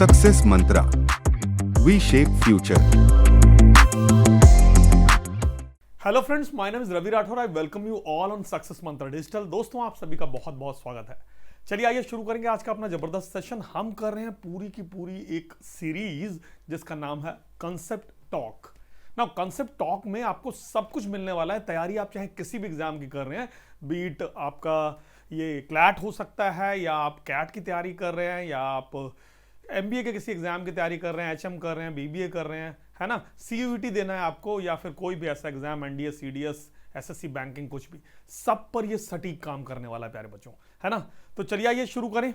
Success mantra, we shape future. Hello friends, my name is Ravi Rathore. I welcome you all on success mantra digital. दोस्तों, आप सभी का बहुत बहुत स्वागत है। चलिए आइए शुरू करेंगे आज का अपना जबरदस्त सेशन। हम कर रहे हैं पूरी की पूरी एक सीरीज जिसका नाम है कंसेप्ट टॉक। ना कंसेप्ट टॉक में आपको सब कुछ मिलने वाला है। तैयारी आप चाहे किसी भी एग्जाम की कर रहे हैं, बीट आपका ये क्लैट हो सकता है, या आप कैट की तैयारी कर रहे हैं, या आप एमबीए के किसी एग्जाम की तैयारी कर रहे हैं, एचएम कर रहे हैं, बीबीए कर रहे हैं, है ना, सीयूईटी देना है आपको, या फिर कोई भी ऐसा exam, NDA, CDS, SSC, banking, कुछ भी, सब पर ये सटीक काम करने वाला है प्यारे बच्चों, है ना। तो चलिए आइए शुरू करें।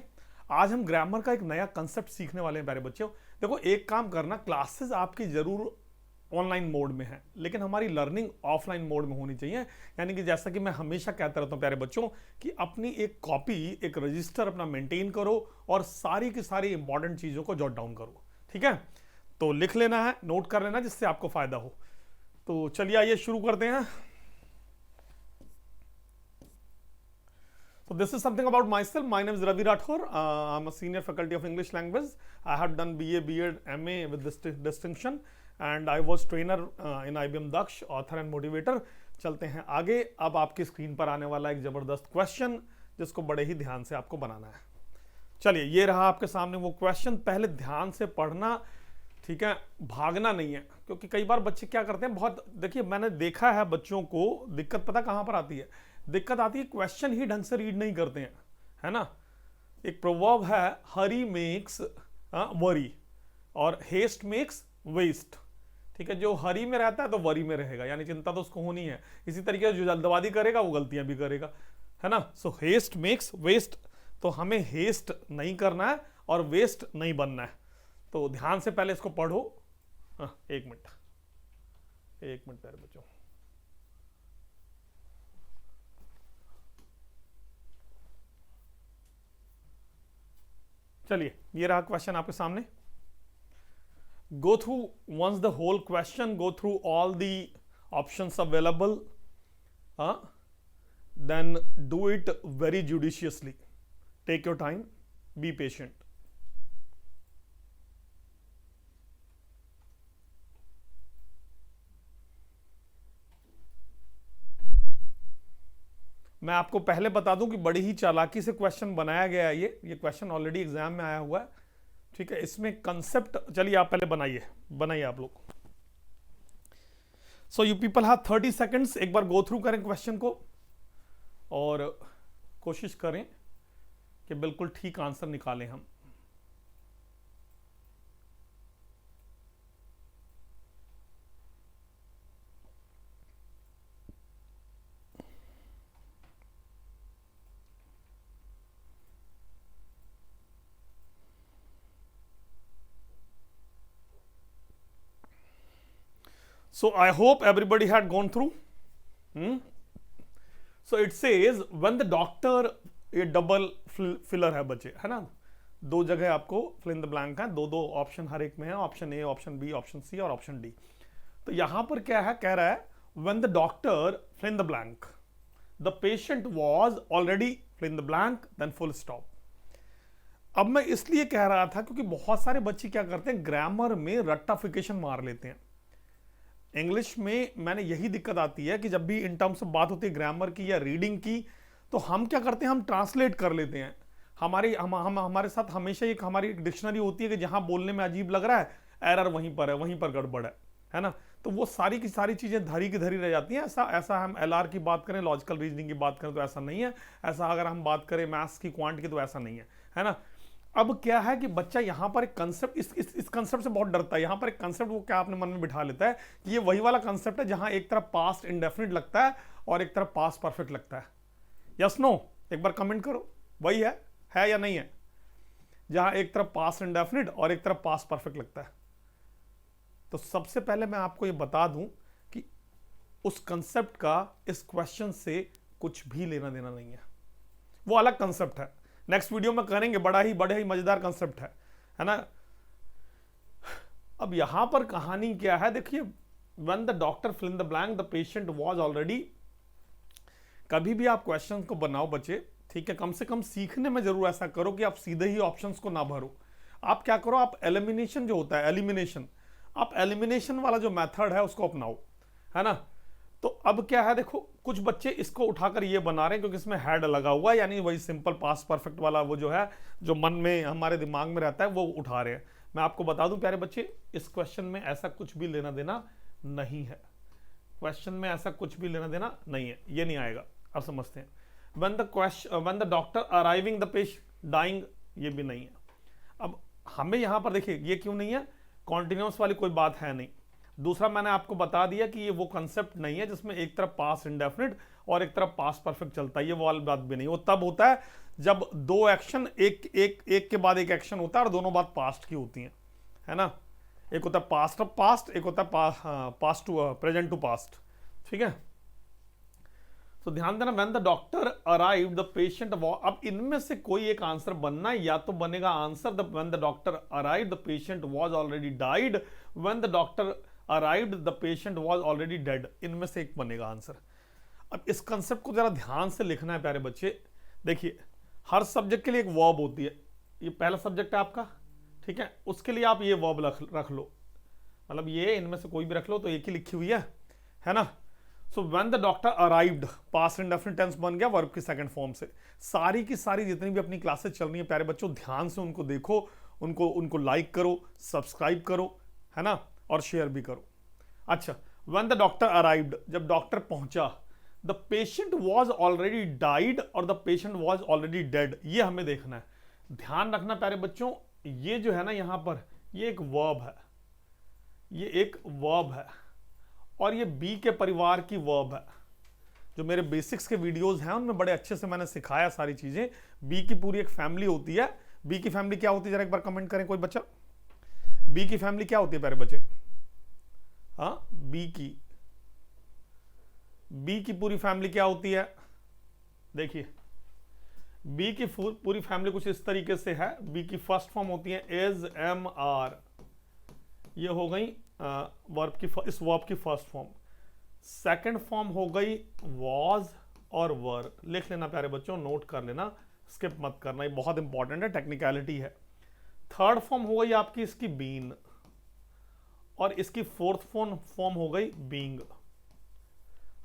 आज हम ग्रामर का एक नया कंसेप्ट सीखने वाले हैं प्यारे बच्चों। देखो, एक काम करना, क्लासेस आपकी जरूर ऑनलाइन मोड में है, लेकिन हमारी लर्निंग ऑफलाइन मोड में होनी चाहिए। यानी कि जैसा कि मैं हमेशा कहता रहता हूं प्यारे बच्चों कि अपनी एक कॉपी, एक रजिस्टर अपना मेंटेन करो और सारी की सारी इंपॉर्टेंट चीजों को जॉट डाउन करो। ठीक है, तो लिख लेना है, नोट कर लेना, जिससे आपको फायदा हो। तो चलिए आइए शुरू करते हैं। So this is something about myself. My name is Ravi Rathore. I'm a senior faculty of English language. I have done BA, B.Ed, MA with this distinction, and I was trainer in IBM Daksh, author and motivator. चलते हैं आगे। अब आपकी screen पर आने वाला एक जबरदस्त क्वेश्चन, जिसको बड़े ही ध्यान से आपको बनाना है। चलिए, ये रहा आपके सामने वो क्वेश्चन। पहले ध्यान से पढ़ना, ठीक है, भागना नहीं है, क्योंकि कई बार बच्चे क्या करते हैं, बहुत देखिए मैंने देखा है बच्चों को दिक्कत पता कहां पर आती है। दिक्कत आती है क्वेश्चन ही ढंग से रीड नहीं करते हैं, है ना। एक प्रोवर्ब है, हरी मेक्स वरी और हेस्ट मेक्स वेस्ट। ठीक है, जो हरी में रहता है तो वरी में रहेगा, यानी चिंता तो उसको होनी है। इसी तरीके से जो जल्दबाजी करेगा वो गलतियां भी करेगा, है ना। सो हेस्ट मेक्स वेस्ट, तो हमें हेस्ट नहीं करना है और वेस्ट नहीं बनना है। तो ध्यान से पहले इसको पढ़ो। एक मिनट प्यारे बच्चों। चलिए, ये रहा क्वेश्चन आपके सामने। Go through once the whole question, go through all the options available, then do it very judiciously, take your time, be patient. मैं आपको पहले बता दूं कि बड़ी ही चालाकी से क्वेश्चन बनाया गया है। ये क्वेश्चन ऑलरेडी एग्जाम में आया हुआ है, ठीक है। इसमें कंसेप्ट, चलिए आप पहले बनाइए आप लोग। So you people have 30 seconds. एक बार गो थ्रू करें क्वेश्चन को और कोशिश करें कि बिल्कुल ठीक आंसर निकालें हम। So I hope everybody had gone through. So it says when the doctor, ये डबल फिलर है बच्चे, है ना। दो जगह आपको फिल इन द ब्लैंक है, दो ऑप्शन हर एक में है, option A, option B, option C और ऑप्शन डी। तो यहां पर क्या है, कह रहा है when the doctor fill in the blank, the patient was already fill in the blank, then full stop। अब मैं इसलिए कह रहा था क्योंकि बहुत सारे बच्चे क्या करते हैं, ग्रामर में रट्टाफिकेशन मार लेते हैं। इंग्लिश में मैंने यही दिक्कत आती है कि जब भी इन टर्म्स ऑफ बात होती है ग्रामर की या रीडिंग की, तो हम क्या करते हैं, हम ट्रांसलेट कर लेते हैं। हमारे साथ हमेशा एक हमारी डिक्शनरी होती है कि जहां बोलने में अजीब लग रहा है, एरर वहीं पर है, वहीं पर गड़बड़ है ना। तो वो सारी की सारी चीजें धरी की धरी रह जाती हैं। ऐसा हम एलआर की बात करें, लॉजिकल रीजनिंग की बात करें तो ऐसा नहीं है। ऐसा अगर हम बात करें मैथ्स की, क्वांट की, तो ऐसा नहीं है ना। अब क्या है कि बच्चा यहां पर एक कंसेप्ट, इस कंसेप्ट से बहुत डरता है। यहां पर एक कंसेप्ट वो क्या अपने मन में बिठा लेता है कि ये वही वाला कंसेप्ट है जहां एक तरफ पास्ट इंडेफिनिट लगता है और एक तरफ पास्ट परफेक्ट लगता है। यस नो, एक बार कमेंट करो, वही है या नहीं है, जहां एक तरफ पास्ट इंडेफिनिट और एक तरफ पास्ट परफेक्ट लगता है। तो सबसे पहले मैं आपको ये बता दूं कि उस कंसेप्ट का इस क्वेश्चन से कुछ भी लेना देना नहीं है, वो अलग कंसेप्ट है। नेक्स्ट वीडियो में करेंगे, बड़े ही मजेदार कंसेप्ट है ना। अब यहां पर कहानी क्या है, देखिए, when the doctor fill in the blank, the patient was already. कभी भी आप क्वेश्चन को बनाओ बच्चे, ठीक है, कम से कम सीखने में जरूर ऐसा करो कि आप सीधे ही ऑप्शंस को ना भरो। आप क्या करो, आप एलिमिनेशन जो होता है, एलिमिनेशन, आप एलिमिनेशन वाला जो मेथड है उसको अपनाओ, है ना। तो अब क्या है, देखो कुछ बच्चे इसको उठाकर ये बना रहे हैं क्योंकि इसमें हेड लगा हुआ है, यानी वही सिंपल पास्ट परफेक्ट वाला वो जो है, जो मन में हमारे दिमाग में रहता है वो उठा रहे हैं। मैं आपको बता दूं प्यारे बच्चे, इस क्वेश्चन में ऐसा कुछ भी लेना देना नहीं है, क्वेश्चन में ऐसा कुछ भी लेना देना नहीं है, ये नहीं आएगा। अब समझते हैं, when the doctor arriving the patient dying, ये भी नहीं है। अब हमें यहां पर देखिए ये क्यों नहीं है, कॉन्टिन्यूस वाली कोई बात है नहीं। दूसरा मैंने आपको बता दिया कि ये वो कंसेप्ट नहीं है जिसमें एक तरफ पास्ट इंडेफिनिट और एक तरफ पास्ट परफेक्ट चलता है, ये वो वाली बात भी नहीं। वो तब होता है जब दो एक्शन एक के बाद एक एक्शन होता है और दोनों बात पास्ट की होती हैं, है ना। एक होता है पास्ट ऑफ पास्ट, एक होता है past to present to past, ठीक है। तो ध्यान देना, when the doctor arrived the patient, अब इनमें से कोई एक आंसर बनना है, या तो बनेगा answer when the doctor arrived the patient was already died, when the doctor arrived the patient was already dead, इनमें से एक बनेगा आंसर। अब इस कंसेप्ट को जरा ध्यान से लिखना है प्यारे बच्चे। देखिए हर सब्जेक्ट के लिए एक वर्ब होती है, ये पहला सब्जेक्ट है आपका, ठीक है, उसके लिए आप ये वर्ब रख लो, मतलब ये इनमें से कोई भी रख लो तो एक ही लिखी हुई है ना। So when the doctor arrived, past indefinite tense बन गया वर्ब की सेकंड फॉर्म से। सारी की सारी जितनी भी अपनी क्लासेस चल रही है प्यारे बच्चों, ध्यान से उनको देखो, उनको लाइक करो, सब्सक्राइब करो, है ना, और शेयर भी करो। अच्छा, व्हेन द डॉक्टर अराइव्ड, जब डॉक्टर पहुंचा, the patient was already died और the patient was already dead, ये हमें देखना है। ध्यान रखना प्यारे बच्चों, ये जो है ना यहां पर, ये एक वर्ब है, ये एक वर्ब है, और ये बी के परिवार की वर्ब है। जो मेरे बेसिक्स के वीडियोस हैं उनमें बड़े अच्छे से मैंने सिखाया सारी चीजें। बी की पूरी एक फैमिली होती है। बी की फैमिली क्या होती है, जरा एक बार कमेंट करें कोई बच्चा, बी की फैमिली क्या होती है प्यारे बच्चे। हाँ, बी की पूरी फैमिली क्या होती है, देखिए बी की पूरी फैमिली कुछ इस तरीके से है। बी की फर्स्ट फॉर्म होती है एज, एम, आर, ये हो गई वर्ब की, इस वर्ब की फर्स्ट फॉर्म। सेकंड फॉर्म हो गई वॉज और वर, लिख लेना प्यारे बच्चों, नोट कर लेना, स्किप मत करना, ये बहुत इंपॉर्टेंट है, टेक्निकलिटी है। थर्ड फॉर्म हो गई आपकी इसकी बीन, और इसकी फोर्थ फॉर्म हो गई बीइंग।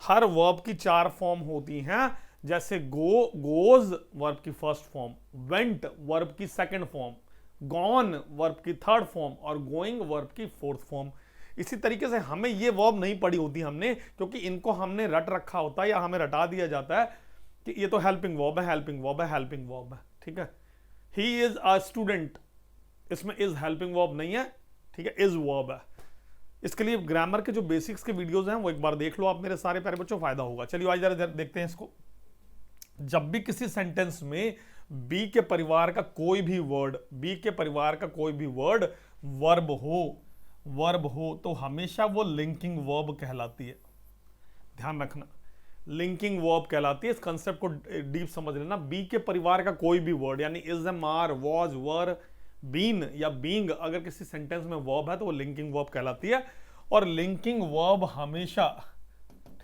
हर वर्ब की 4 फॉर्म होती हैं, जैसे गोज वर्ब की फर्स्ट फॉर्म, वेंट वर्ब की सेकंड फॉर्म, गॉन वर्ब की थर्ड फॉर्म और गोइंग वर्ब की फोर्थ फॉर्म। इसी तरीके से हमें ये वर्ब नहीं पढ़ी होती हमने, क्योंकि इनको हमने रट रखा होता है या हमें रटा दिया जाता है कि ये तो हेल्पिंग वर्ब है, हेल्पिंग वर्ब है, हेल्पिंग वर्ब है, ठीक है। ही इज अ स्टूडेंट, इसमें इज हेल्पिंग वर्ब नहीं है, ठीक है, इज वर्ब है। इसके लिए ग्रामर के जो बेसिक्स के वीडियोस हैं वो एक बार देख लो आप मेरे सारे प्यारे बच्चों, फायदा होगा। चलिए आज जरा देखते हैं इसको। जब भी किसी सेंटेंस में बी के परिवार का कोई भी वर्ड, बी के परिवार का कोई भी वर्ड वर्ब हो तो हमेशा वो लिंकिंग वर्ब कहलाती है। ध्यान रखना, लिंकिंग वर्ब कहलाती है। इस कंसेप्ट को डीप समझ लेना। बी के परिवार का कोई भी वर्ड, यानी is, am, are, was, were, been या बीइंग, अगर किसी सेंटेंस में वर्ब है तो वो लिंकिंग वर्ब कहलाती है। और लिंकिंग वर्ब हमेशा,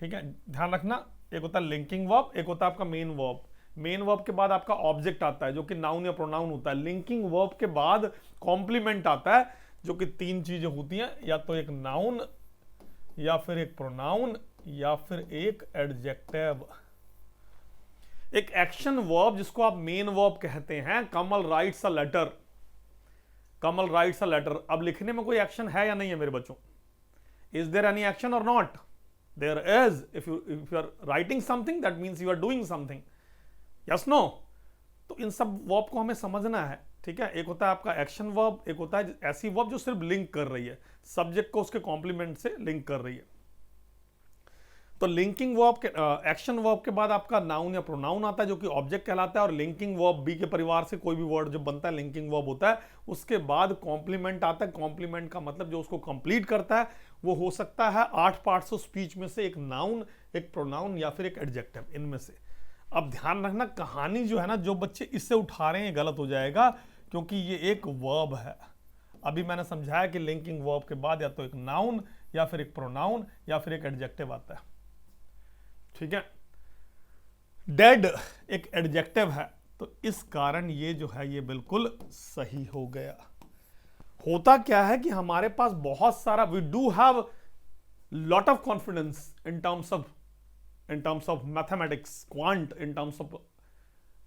ठीक है, ध्यान रखना, एक होता है लिंकिंग वर्ब, एक होता है आपका मेन वर्ब। मेन वर्ब के बाद आपका ऑब्जेक्ट आता है जो कि नाउन या प्रोनाउन होता है। लिंकिंग वर्ब के बाद कॉम्प्लीमेंट आता है जो कि 3 चीजें होती हैं, या तो एक नाउन, या फिर एक प्रोनाउन, या फिर एक एडजेक्टिव। एक एक्शन वर्ब जिसको आप मेन वर्ब कहते हैं। Kamal writes a letter, Kamal writes a letter. अब लिखने में कोई एक्शन है या नहीं है मेरे बच्चों? Is there any action or not? There is. If you are writing something that means you are doing something, yes, no. तो इन सब वर्ब को हमें समझना है, ठीक है। एक होता है आपका एक्शन वर्ब, एक होता है ऐसी वर्ब जो सिर्फ लिंक कर रही है, सब्जेक्ट को उसके कॉम्प्लीमेंट से लिंक कर रही है। तो लिंकिंग वर्ब के एक्शन वर्ब के बाद आपका नाउन या प्रोनाउन आता है जो कि ऑब्जेक्ट कहलाता है। और लिंकिंग वर्ब, बी के परिवार से कोई भी वर्ड जो बनता है लिंकिंग वर्ब होता है। उसके बाद कॉम्प्लीमेंट आता है। कॉम्प्लीमेंट का मतलब जो उसको कंप्लीट करता है वो हो सकता है 8 पार्ट्स ऑफ स्पीच में से एक नाउन, एक प्रोनाउन या फिर एक एडजेक्टिव, इनमें से। अब ध्यान रखना, कहानी जो है ना, जो बच्चे इससे उठा रहे हैं गलत हो जाएगा, क्योंकि ये एक वर्ब है। अभी मैंने समझाया कि लिंकिंग वर्ब के बाद या तो एक नाउन या फिर एक प्रोनाउन या फिर एक एडजेक्टिव आता है, ठीक है। डेड एक एडजेक्टिव है, तो इस कारण ये जो है ये बिल्कुल सही हो गया। होता क्या है कि हमारे पास बहुत सारा, we do have lot of confidence in terms of mathematics, quant, in terms of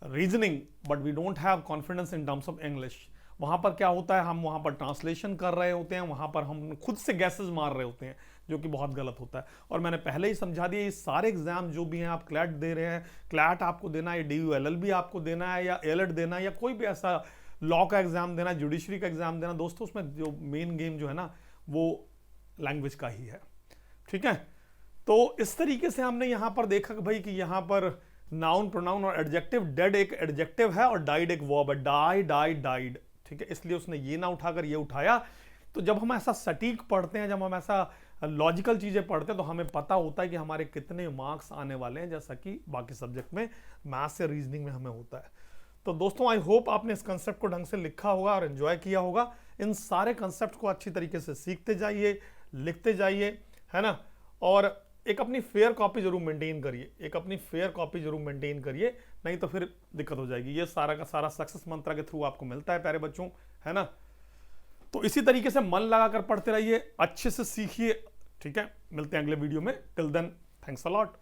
reasoning, but we don't have confidence in terms of English. वहां पर क्या होता है, हम वहां पर ट्रांसलेशन कर रहे होते हैं, वहां पर हम खुद से गैसेस मार रहे होते हैं, जो कि बहुत गलत होता है। और मैंने पहले ही समझा दिया, ये सारे एग्जाम जो भी हैं, आप क्लैट दे रहे हैं, क्लैट आपको देना है, DU LLB आपको देना है, या एलएड देना है, या कोई भी ऐसा लॉ का एग्जाम देना, जुडिशरी का एग्जाम देना, दोस्तों उसमें जो मेन गेम जो है ना, वो लैंग्वेज का ही है। ठीक है, तो इस तरीके से हमने यहां पर देखा कि भाई कि यहां पर नाउन, प्रोनाउन और एडजेक्टिव, डेड एक एडजेक्टिव है और डाइड एक वर्ब है, डाई डाई डाइड। ठीक है, इसलिए उसने ये ना उठाकर ये उठाया। तो जब हम ऐसा सटीक पढ़ते हैं, जब हम ऐसा लॉजिकल चीजें पढ़ते हैं, तो हमें पता होता है कि हमारे कितने मार्क्स आने वाले हैं, जैसा कि बाकी सब्जेक्ट में, मैथ्स या रीजनिंग में हमें होता है। तो दोस्तों, आई होप आपने इस कंसेप्ट को ढंग से लिखा होगा और एंजॉय किया होगा। इन सारे कंसेप्ट को अच्छी तरीके से सीखते जाइए, लिखते जाइए, है ना। और एक अपनी फेयर कॉपी जरूर मेंटेन करिए, एक अपनी फेयर कॉपी जरूर मेंटेन करिए, नहीं तो फिर दिक्कत हो जाएगी। ये सारा का सारा सक्सेस मंत्रा के थ्रू आपको मिलता है प्यारे बच्चों, है ना। तो इसी तरीके से मन लगाकर पढ़ते रहिए, अच्छे से सीखिए। ठीक है, मिलते हैं अगले वीडियो में। Till then, thanks a lot.